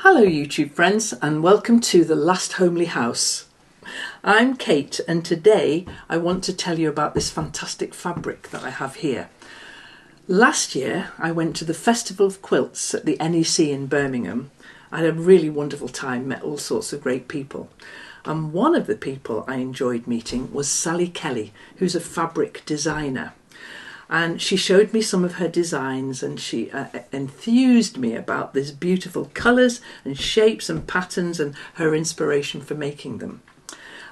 Hello YouTube friends, and welcome to The Last Homely House. I'm Kate, and today I want to tell you about this fantastic fabric that I have here. Last year I went to the Festival of Quilts at the NEC in Birmingham. I had a really wonderful time, met all sorts of great people. And one of the people I enjoyed meeting was Sally Kelly, who's a fabric designer. And she showed me some of her designs, and she enthused me about these beautiful colours and shapes and patterns and her inspiration for making them.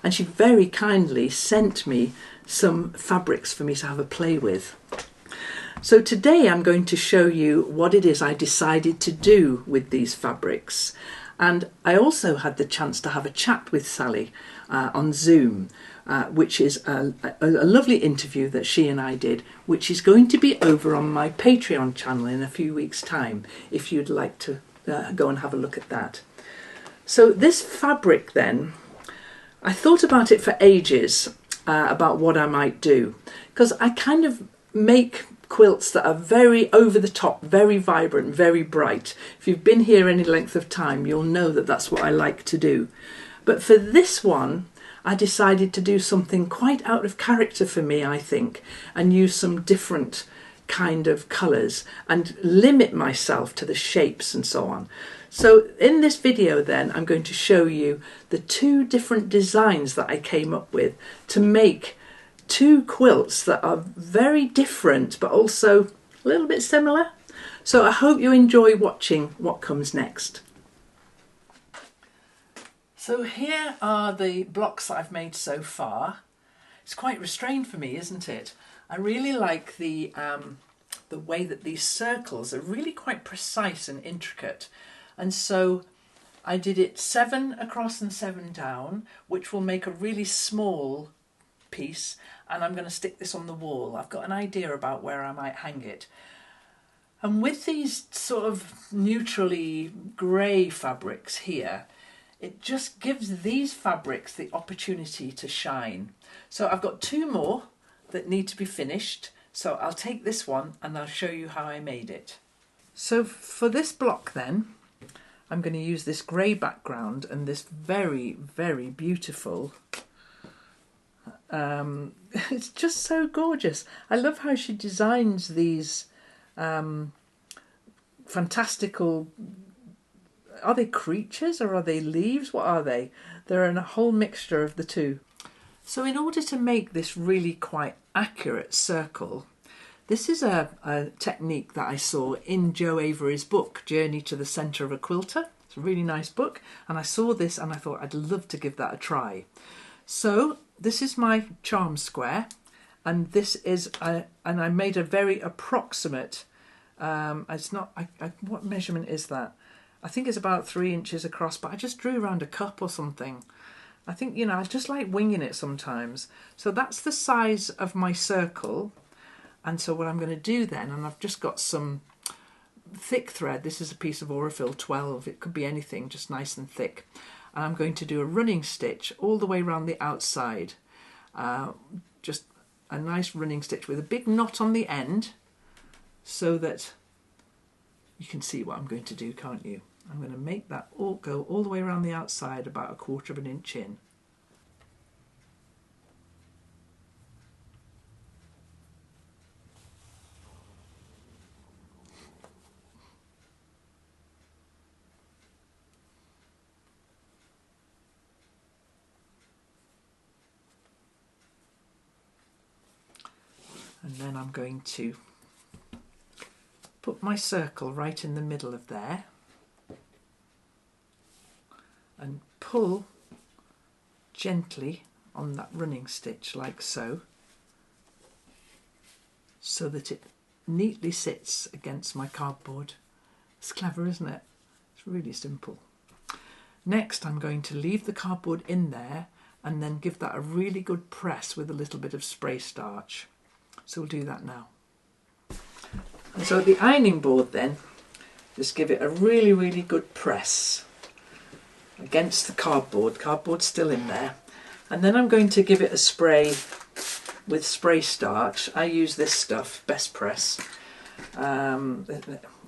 And she very kindly sent me some fabrics for me to have a play with. So today I'm going to show you what it is I decided to do with these fabrics. And I also had the chance to have a chat with Sally on Zoom, which is a lovely interview that she and I did, which is going to be over on my Patreon channel in a few weeks' time, if you'd like to go and have a look at that. So this fabric then, I thought about it for ages, about what I might do, because I kind of make quilts that are very over the top, very vibrant, very bright. If you've been here any length of time, you'll know that that's what I like to do. But for this one, I decided to do something quite out of character for me, I think, and use some different kind of colours and limit myself to the shapes and so on. So in this video then, I'm going to show you the two different designs that I came up with to make two quilts that are very different but also a little bit similar. So I hope you enjoy watching what comes next. So here are the blocks that I've made so far. It's quite restrained for me, isn't it? I really like the way that these circles are really quite precise and intricate. And so I did it 7 across and 7 down, which will make a really small piece, and I'm going to stick this on the wall. I've got an idea about where I might hang it. And with these sort of neutrally grey fabrics here, it just gives these fabrics the opportunity to shine. So I've got 2 more that need to be finished, so I'll take this one and I'll show you how I made it. So for this block then, I'm going to use this grey background and this very, very beautiful it's just so gorgeous. I love how she designs these fantastical, are they creatures or are they leaves? What are they? They're in a whole mixture of the two. So in order to make this really quite accurate circle, this is a technique that I saw in Jo Avery's book, Journey to the Centre of a Quilter. It's a really nice book, and I saw this and I thought I'd love to give that a try. So this is my charm square, and this is and I made a very approximate. It's not. What measurement is that? I think it's about 3 inches across, but I just drew around a cup or something. I think, you know, I just like winging it sometimes. So that's the size of my circle, and so what I'm going to do then, and I've just got some thick thread. This is a piece of Aurifil 12. It could be anything, just nice and thick. And I'm going to do a running stitch all the way around the outside. Just a nice running stitch with a big knot on the end so that you can see what I'm going to do, can't you? I'm going to make that all go all the way around the outside, about 1/4 of an inch in. And then I'm going to put my circle right in the middle of there and pull gently on that running stitch like so, so that it neatly sits against my cardboard. It's clever, isn't it? It's really simple. Next, I'm going to leave the cardboard in there and then give that a really good press with a little bit of spray starch. So we'll do that now. And so at the ironing board then, just give it a really, really good press against the cardboard. Cardboard's still in there. And then I'm going to give it a spray with spray starch. I use this stuff, Best Press.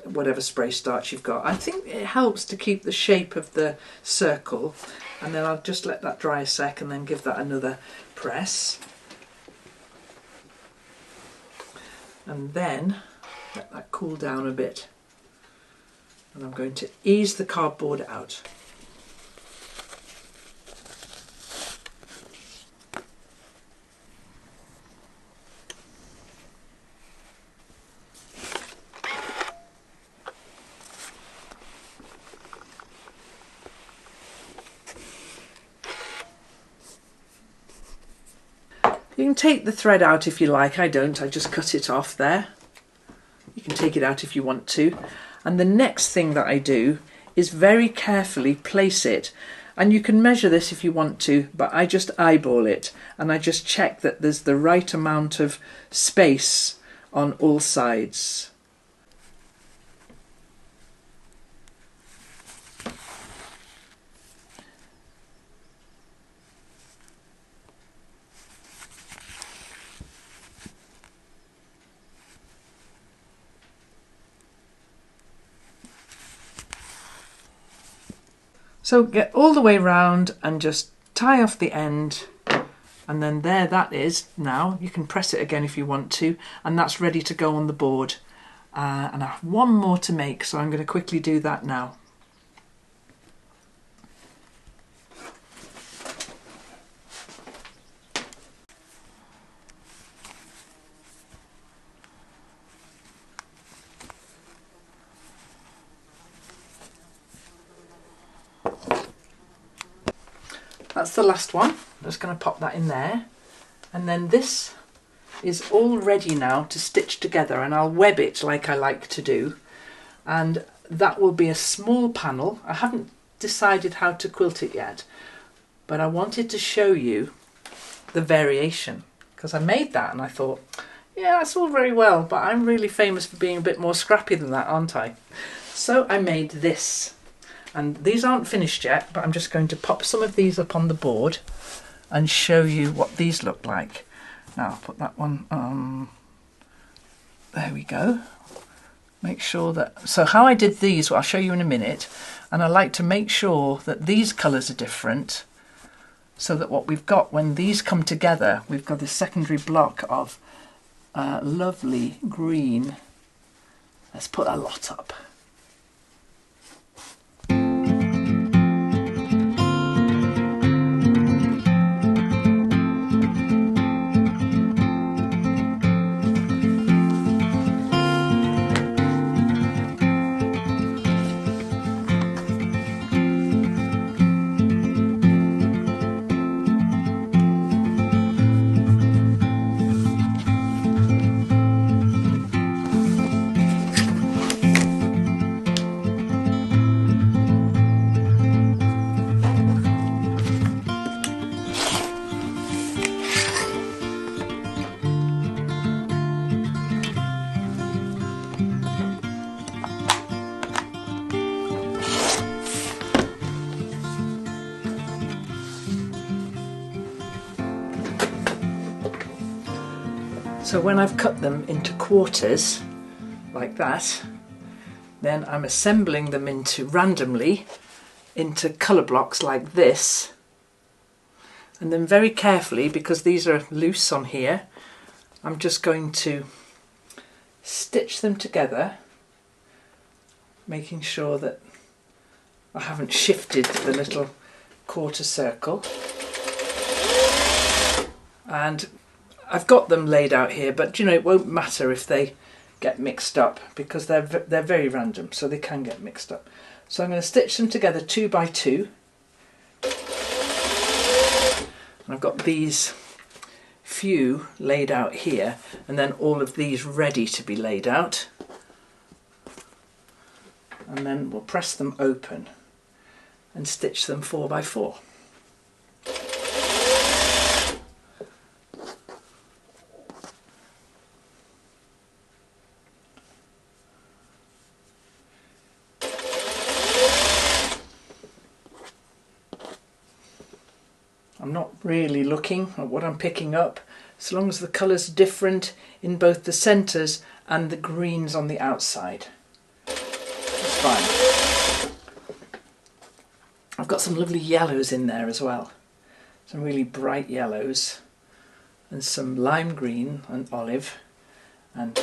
whatever spray starch you've got. I think it helps to keep the shape of the circle, and then I'll just let that dry a sec and then give that another press. And then let that cool down a bit. And I'm going to ease the cardboard out. You can take the thread out if you like. I don't, I just cut it off there. You can take it out if you want to. And the next thing that I do is very carefully place it. And you can measure this if you want to, but I just eyeball it and I just check that there's the right amount of space on all sides. So get all the way round and just tie off the end, and then there that is now. You can press it again if you want to, and that's ready to go on the board. And I have one more to make, so I'm going to quickly do that now. That's the last one. I'm just going to pop that in there, and then this is all ready now to stitch together, and I'll web it like I like to do, and that will be a small panel. I haven't decided how to quilt it yet, but I wanted to show you the variation because I made that and I thought, yeah, that's all very well, but I'm really famous for being a bit more scrappy than that, aren't I? So I made this. And these aren't finished yet, but I'm just going to pop some of these up on the board and show you what these look like. Now I'll put that one on. There we go. Make sure that, so how I did these, well, I'll show you in a minute. And I like to make sure that these colours are different, so that what we've got when these come together, we've got this secondary block of lovely green. Let's put a lot up. So when I've cut them into quarters like that, then I'm assembling them into randomly into colour blocks like this, and then very carefully, because these are loose on here, I'm just going to stitch them together, making sure that I haven't shifted the little quarter circle. And I've got them laid out here, but you know, it won't matter if they get mixed up because they're very random, so they can get mixed up. So I'm going to stitch them together 2 by 2. And I've got these few laid out here, and then all of these ready to be laid out. And then we'll press them open and stitch them 4 by 4. I'm not really looking at what I'm picking up, as long as the colours are different in both the centres and the greens on the outside. fine. I've got some lovely yellows in there as well. Some really bright yellows and some lime green and olive and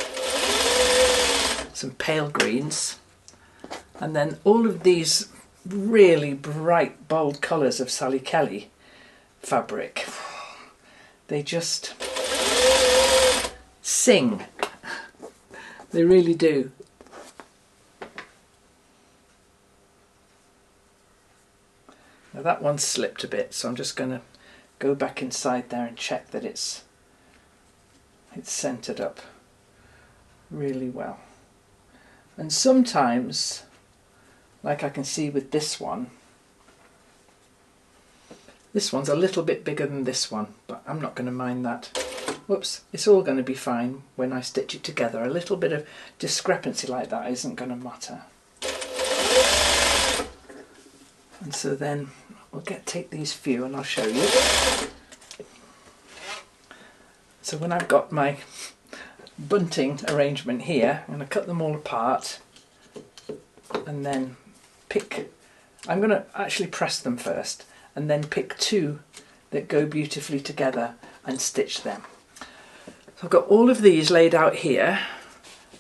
some pale greens. And then all of these really bright, bold colours of Sally Kelly fabric. They just sing. They really do. Now that one slipped a bit, so I'm just going to go back inside there and check that it's centered up really well. And sometimes, like I can see with this one's a little bit bigger than this one, but I'm not going to mind that. Whoops, it's all going to be fine when I stitch it together. A little bit of discrepancy like that isn't going to matter. And so then we'll take these few and I'll show you. So when I've got my bunting arrangement here, I'm going to cut them all apart and then I'm going to actually press them first and then pick two that go beautifully together and stitch them. So I've got all of these laid out here.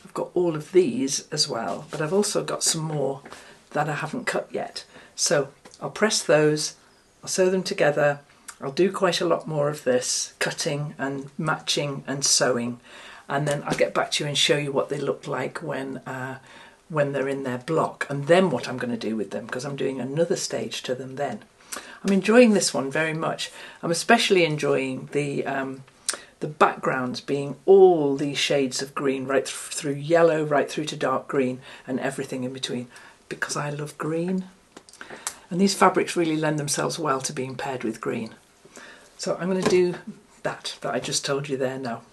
I've got all of these as well, but I've also got some more that I haven't cut yet. So I'll press those, I'll sew them together. I'll do quite a lot more of this, cutting and matching and sewing, and then I'll get back to you and show you what they look like when they're in their block, and then what I'm going to do with them, because I'm doing another stage to them then. I'm enjoying this one very much. I'm especially enjoying the backgrounds being all these shades of green, right through yellow, right through to dark green and everything in between, because I love green. And these fabrics really lend themselves well to being paired with green. So I'm going to do that I just told you there now.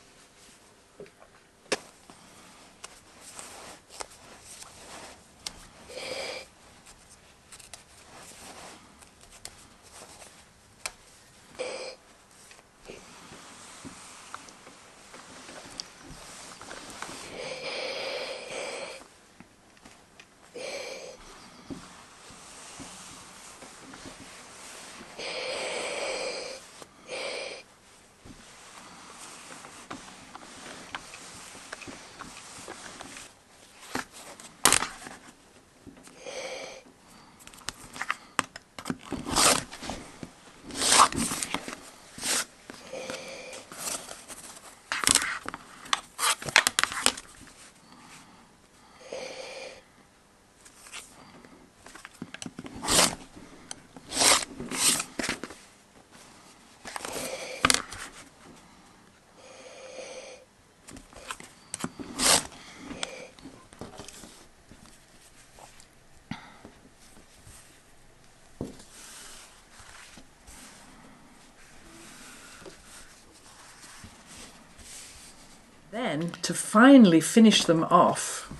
Then, to finally finish them off,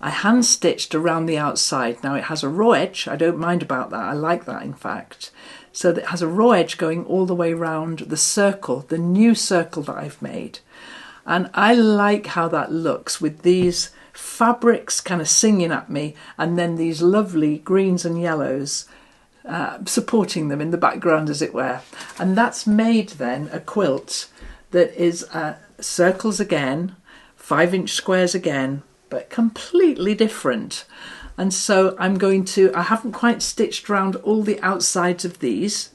I hand stitched around the outside. Now it has a raw edge, I don't mind about that, I like that in fact. So it has a raw edge going all the way around the circle, the new circle that I've made. And I like how that looks with these fabrics kind of singing at me and then these lovely greens and yellows supporting them in the background, as it were. And that's made then a quilt that is circles again, 5-inch squares again, but completely different. And so I haven't quite stitched around all the outsides of these.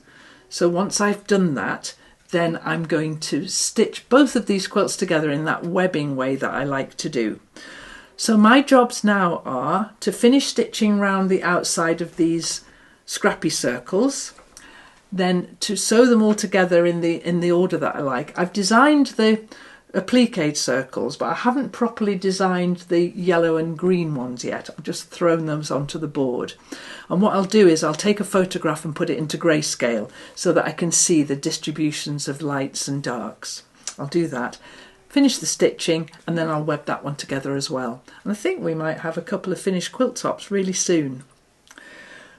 So once I've done that, then I'm going to stitch both of these quilts together in that webbing way that I like to do. So my jobs now are to finish stitching around the outside of these Scrappy circles, then to sew them all together in the order that I like. I've designed the appliqué circles, but I haven't properly designed the yellow and green ones yet. I've just thrown those onto the board. And what I'll do is I'll take a photograph and put it into grayscale so that I can see the distributions of lights and darks. I'll do that, finish the stitching, and then I'll web that one together as well. And I think we might have a couple of finished quilt tops really soon.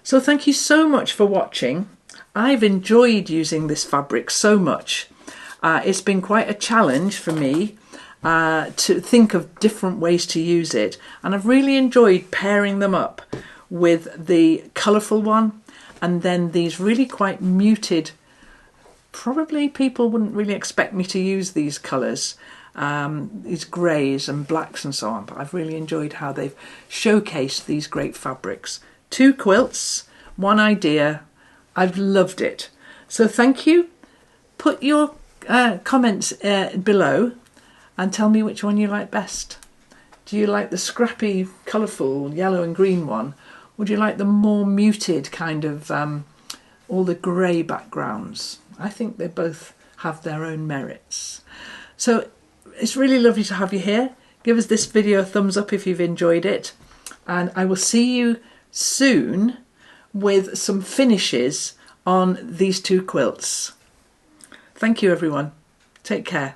So thank you so much for watching. I've enjoyed using this fabric so much. It's been quite a challenge for me, to think of different ways to use it, and I've really enjoyed pairing them up with the colourful one and then these really quite muted. Probably people wouldn't really expect me to use these colours, these greys and blacks and so on, but I've really enjoyed how they've showcased these great fabrics. 2 quilts, 1 idea. I've loved it. So thank you. Put your comments below and tell me which one you like best. Do you like the scrappy, colourful yellow and green one? Or do you like the more muted kind of all the grey backgrounds? I think they both have their own merits. So it's really lovely to have you here. Give us this video a thumbs up if you've enjoyed it. And I will see you soon with some finishes on these 2 quilts. Thank you everyone. Take care.